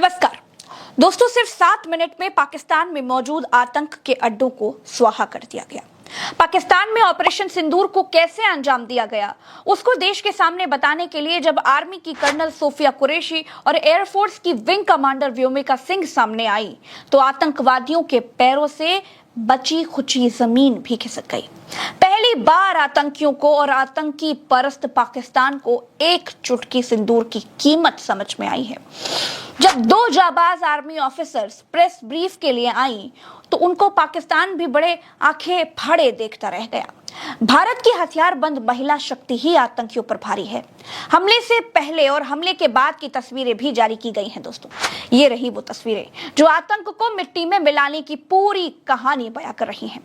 नमस्कार दोस्तों, सिर्फ 7 मिनट में पाकिस्तान में मौजूद आतंक के अड्डों को स्वाहा कर दिया गया। पाकिस्तान में ऑपरेशन सिंदूर को कैसे अंजाम दिया गया, उसको देश के सामने बताने के लिए जब आर्मी की कर्नल सोफिया कुरैशी और एयरफोर्स की विंग कमांडर व्योमिका सिंह सामने आई तो आतंकवादियों के पैरों से बची खुची जमीन भी खिसक गई। पहली बार आतंकियों को और आतंकी परस्त पाकिस्तान को एक चुटकी सिंदूर की कीमत समझ में आई है। जब दो जाबाज आर्मी ऑफिसर्स प्रेस ब्रीफ के लिए आई तो उनको पाकिस्तान भी बड़े आंखें फाड़े देखता रह गया। भारत की हथियारबंद महिला शक्ति ही आतंकियों पर भारी है। हमले से पहले और हमले के बाद की तस्वीरें भी जारी की गई हैं दोस्तों। ये रही वो तस्वीरें जो आतंक को मिट्टी में मिलाने की पूरी कहानी बयां कर रही हैं।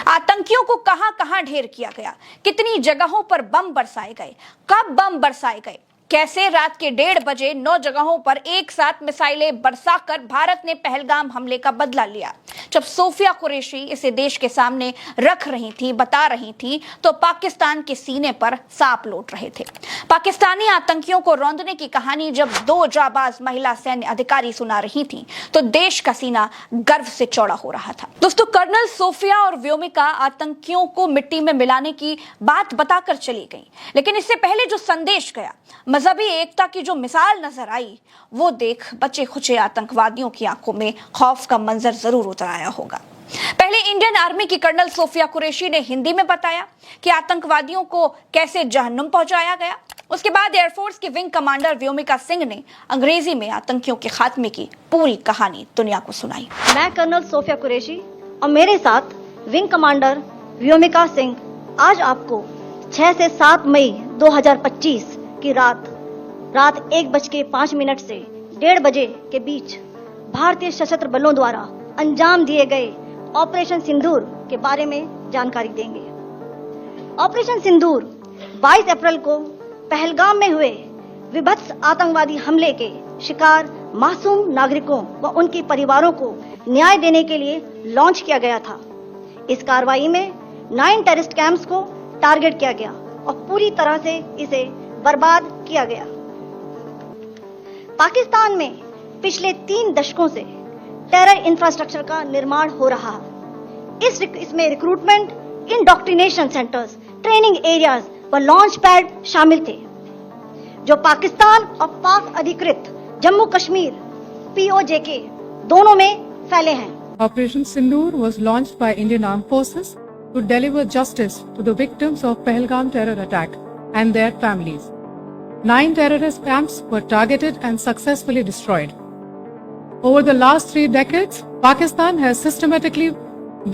आतंकियों को कहां कहां ढेर किया गया, कितनी जगहों पर बम बरसाए गए, कब बम बरसाए गए, कैसे रात के 1:30 बजे 9 जगहों पर एक साथ मिसाइलें बरसाकर भारत ने पहलगाम हमले का बदला लिया। जब सोफिया कुरैशी इसे देश के सामने रख रही थी, बता रही थी, तो पाकिस्तान के सीने पर सांप लौट रहे थे। पाकिस्तानी आतंकियों को रौंदने की कहानी जब दो जाबाज महिला सैन्य अधिकारी सुना रही थी तो देश का सीना गर्व से चौड़ा हो रहा था। दोस्तों, कर्नल सोफिया और व्योमिका आतंकियों को मिट्टी में मिलाने की बात बताकर चली गई, लेकिन इससे पहले जो संदेश गया, मजहबी एकता की जो मिसाल नजर आई, वो देख बचे खुचे आतंकवादियों की आंखों में खौफ का मंजर जरूर उतर आया होगा। पहले इंडियन आर्मी की कर्नल सोफिया कुरैशी ने हिंदी में बताया कि आतंकवादियों को कैसे जहन्नुम पहुंचाया गया। उसके बाद एयरफोर्स की विंग कमांडर व्योमिका सिंह ने अंग्रेजी में आतंकियों के खात्मे की पूरी कहानी दुनिया को सुनाई। मैं कर्नल सोफिया कुरैशी और मेरे साथ विंग कमांडर व्योमिका सिंह आज आपको 6 से 7 मई 2025 की रात 1:05 से 1:30 बजे के बीच भारतीय सशस्त्र बलों द्वारा अंजाम दिए गए ऑपरेशन सिंदूर के बारे में जानकारी देंगे। ऑपरेशन सिंदूर 22 अप्रैल को पहलगाम में हुए विभत्स आतंकवादी हमले के शिकार मासूम नागरिकों व उनके परिवारों को न्याय देने के लिए लॉन्च किया गया था। इस कार्रवाई में 9 टेररिस्ट कैंप्स को टारगेट किया गया और पूरी तरह से इसे बर्बाद किया गया। पाकिस्तान में पिछले 3 दशकों से टेरर इंफ्रास्ट्रक्चर का निर्माण हो रहा है। इसमें recruitment, indoctrination centres, training areas व लॉन्च पैड शामिल थे, जो पाकिस्तान और पाक अधिकृत जम्मू कश्मीर POJK दोनों में फैले हैं। Operation Sindoor was launched by Indian Armed Forces to deliver justice to the victims of Pahalgam terror attack and their families. 9 terrorist camps were targeted and successfully destroyed. Over the last 3 decades, Pakistan has systematically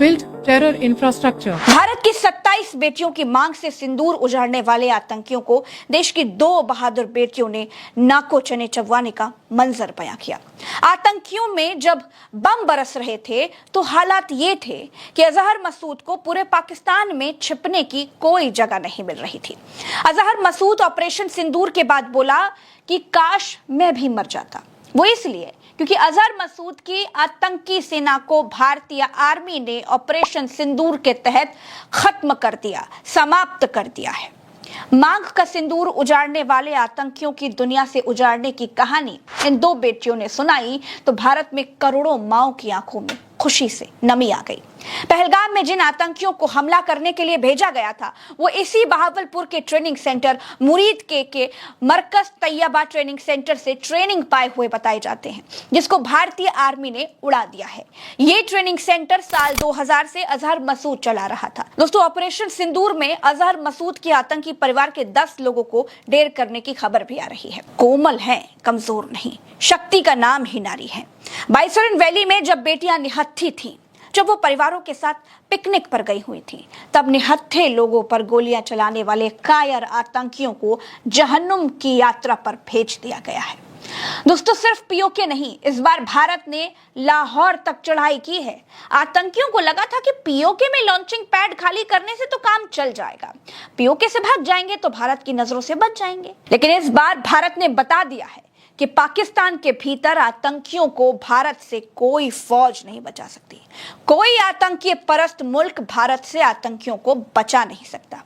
built terror infrastructure. Bharat की 27 बेटियों की मांग से सिंदूर उजाड़ने वाले आतंकियों को देश की 2 बहादुर बेटियों ने नाको चने चबवाने का मंजर बयां किया। आतंकियों में जब बम बरस रहे थे तो हालात ये थे कि अजहर मसूद को पूरे पाकिस्तान में छिपने की कोई जगह नहीं मिल रही थी। अजहर मसूद ऑपरेशन सिंदूर के बाद बोला कि काश मैं भी मर जाता। वो इसलिए क्योंकि अजहर मसूद की आतंकी सेना को भारतीय आर्मी ने ऑपरेशन सिंदूर के तहत खत्म कर दिया, समाप्त कर दिया है। मांग का सिंदूर उजाड़ने वाले आतंकियों की दुनिया से उजाड़ने की कहानी इन 2 बेटियों ने सुनाई तो भारत में करोड़ों माओं की आंखों में खुशी से नमी आ गई। पहलगाम में जिन आतंकियों को हमला करने के लिए भेजा गया था वो इसी बहावलपुर के ट्रेनिंग सेंटर मुरीद के मरकज तैयबा ट्रेनिंग सेंटर से ट्रेनिंग पाए हुए बताए जाते हैं, जिसको भारतीय आर्मी ने उड़ा दिया है। ये ट्रेनिंग सेंटर साल 2000 से अजहर मसूद चला रहा था। दोस्तों, ऑपरेशन सिंदूर में अजहर मसूद के आतंकी परिवार के 10 लोगों को ढेर करने की खबर भी आ रही है। कोमल है, कमजोर नहीं, शक्ति का नाम ही नारी है। बाइसरन वैली में जब बेटियां निहत्थी थीं, जब वो परिवारों के साथ पिकनिक पर गई हुई थी, तब निहत्थे लोगों पर गोलियां चलाने वाले कायर आतंकियों को जहन्नुम की यात्रा पर भेज दिया गया है। दोस्तों, सिर्फ POK नहीं, इस बार भारत ने लाहौर तक चढ़ाई की है। आतंकियों को लगा था कि POK में लॉन्चिंग पैड खाली करने से तो काम चल जाएगा, POK से भाग जाएंगे तो भारत की नजरों से बच जाएंगे। लेकिन इस बार भारत ने बता दिया है कि पाकिस्तान के भीतर आतंकियों को भारत से कोई फौज नहीं बचा सकती। कोई आतंकी परस्त मुल्क भारत से आतंकियों को बचा नहीं सकता।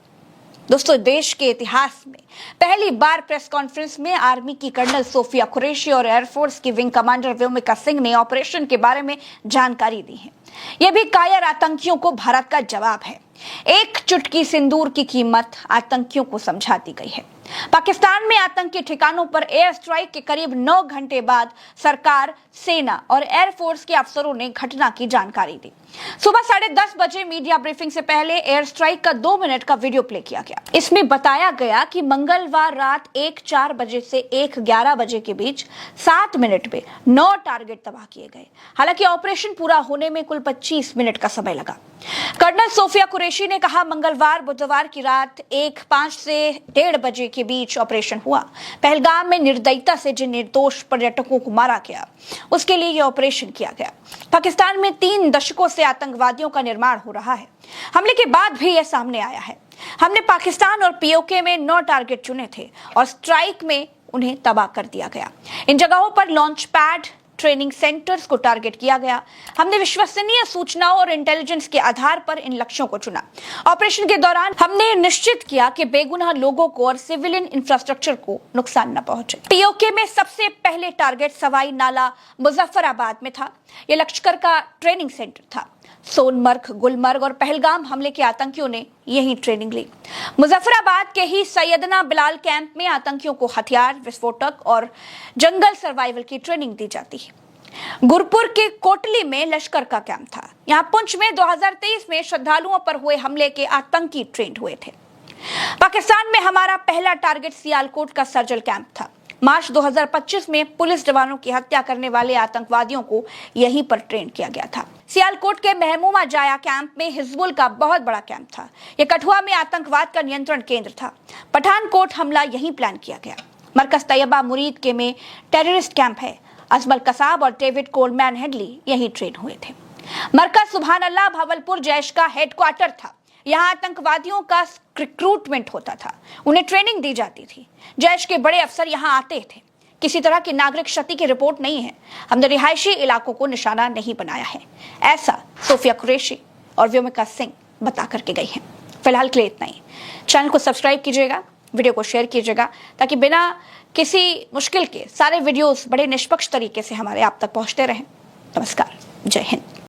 दोस्तों, देश के इतिहास में पहली बार प्रेस कॉन्फ्रेंस में आर्मी की कर्नल सोफिया कुरैशी और एयरफोर्स की विंग कमांडर व्योमिका सिंह ने ऑपरेशन के बारे में जानकारी दी है। यह भी कायर आतंकियों को भारत का जवाब है। एक चुटकी सिंदूर की कीमत आतंकियों को समझा दी गई है। पाकिस्तान में आतंकी ठिकानों पर एयर स्ट्राइक के करीब 9 घंटे बाद सरकार, सेना और एयरफोर्स के अफसरों ने घटना की जानकारी दी। सुबह 10:30 बजे मीडिया ब्रीफिंग से पहले एयर स्ट्राइक का 2 मिनट का वीडियो प्ले किया गया। इसमें बताया गया कि मंगलवार रात 1:04 बजे से 1:11 बजे के बीच 7 मिनट में 9 टारगेट तबाह किए गए। हालांकि ऑपरेशन पूरा होने में कुल 25 मिनट का समय लगा। कर्नल सोफिया कुरैशी ने कहा, मंगलवार बुधवार की रात 1:05 से 1:30 बजे के बीच ऑपरेशन हुआ। पहलगाम में निर्दयता से जिन निर्दोष पर्यटकों को मारा गया, उसके लिए यह ऑपरेशन किया गया। पाकिस्तान में 3 दशकों से आतंकवादियों का निर्माण हो रहा है। हमले के बाद भी यह सामने आया है। हमने पाकिस्तान और पीओके में 9 टारगेट चुने थे और स्ट्राइक में उन्हें तबाह कर दिया गया। इन जगहों पर लॉन्च पैड, ट्रेनिंग सेंटर्स को टारगेट किया गया। हमने विश्वसनीय सूचनाओं और इंटेलिजेंस के आधार पर इन लक्ष्यों को चुना। ऑपरेशन के दौरान हमने निश्चित किया कि बेगुनाह लोगों को और सिविलियन इंफ्रास्ट्रक्चर को नुकसान न पहुंचे। पीओके में सबसे पहले टारगेट सवाई नाला मुजफ्फराबाद में था। यह लश्कर का ट्रेनिंग सेंटर था। सोनमर्ग, गुलमर्ग और पहलगाम हमले के आतंकियों ने यही ट्रेनिंग ली। मुजफ्फराबाद के ही सैयदना बिलाल कैंप में आतंकियों को हथियार, विस्फोटक और जंगल सर्वाइवल की ट्रेनिंग दी जाती है। गुरपुर के कोटली में लश्कर का कैंप था। यहां पुंछ में 2023 में श्रद्धालुओं पर हुए हमले के आतंकी ट्रेंड हुए थे। पाकिस्तान में हमारा पहला टारगेट सियालकोट का सर्जिकल कैंप था। मार्च 2025 में पुलिस जवानों की हत्या करने वाले आतंकवादियों को यहीं पर ट्रेन किया गया था। सियालकोट के महमूमा जाया कैंप में हिजबुल का बहुत बड़ा कैंप था। यह कठुआ में आतंकवाद का नियंत्रण केंद्र था। पठानकोट हमला यहीं प्लान किया गया। मरकज तैयबा मुरीद के में टेररिस्ट कैंप है। अजमल कसाब और डेविड कोलमैन हेडली यहीं ट्रेन हुए थे। मरकज सुभान अल्लाह भावलपुर जैश का हेडक्वार्टर था। यहाँ आतंकवादियों का रिक्रूटमेंट होता था, उन्हें ट्रेनिंग दी जाती थी। जैश के बड़े अफसर यहाँ आते थे। किसी तरह की नागरिक क्षति की रिपोर्ट नहीं है। हमने रिहायशी इलाकों को निशाना नहीं बनाया है, ऐसा सोफिया कुरैशी और व्योमिका सिंह बता करके गई हैं। फिलहाल के लिए इतना ही। चैनल को सब्सक्राइब कीजिएगा, वीडियो को शेयर कीजिएगा, ताकि बिना किसी मुश्किल के सारे वीडियोस बड़े निष्पक्ष तरीके से हमारे आप तक पहुंचते रहें। नमस्कार, जय हिंद।